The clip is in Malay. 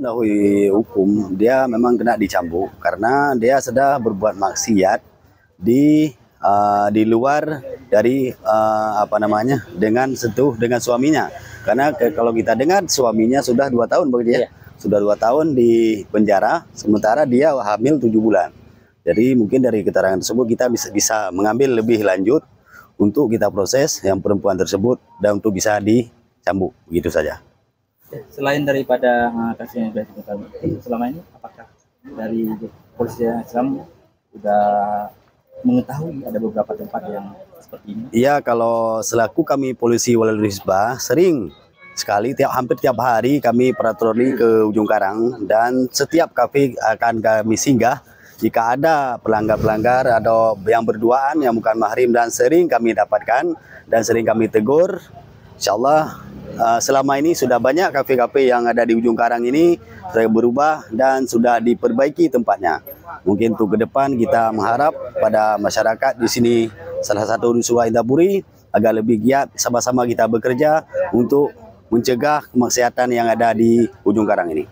Mendahului hukum, dia memang kena dicambuk karena dia sudah berbuat maksiat di luar dari dengan sentuh dengan suaminya. Karena kalau kita dengar suaminya sudah 2 tahun begitu ya, sudah 2 tahun di penjara, sementara dia hamil 7 bulan. Jadi mungkin dari keterangan tersebut kita bisa mengambil lebih lanjut untuk kita proses yang perempuan tersebut dan untuk bisa dicambuk, begitu saja. Selain daripada kasus yang sudah ditemukan, selama ini apakah dari polisi Islam sudah mengetahui ada beberapa tempat yang seperti ini? Iya, kalau selaku kami polisi Walal Hisbah sering sekali hampir tiap hari kami patroli ke Ujung Karang, dan setiap kafe akan kami singgah jika ada pelanggar-pelanggar atau yang berduaan yang bukan mahrim, dan sering kami dapatkan dan sering kami tegur. Insyaallah selama ini sudah banyak kafe-kafe yang ada di Ujung Karang ini sudah berubah dan sudah diperbaiki tempatnya. Mungkin untuk ke depan kita mengharap pada masyarakat di sini, salah satu Nusa Intapuri, agar lebih giat sama-sama kita bekerja untuk mencegah kemaksiatan yang ada di Ujung Karang ini.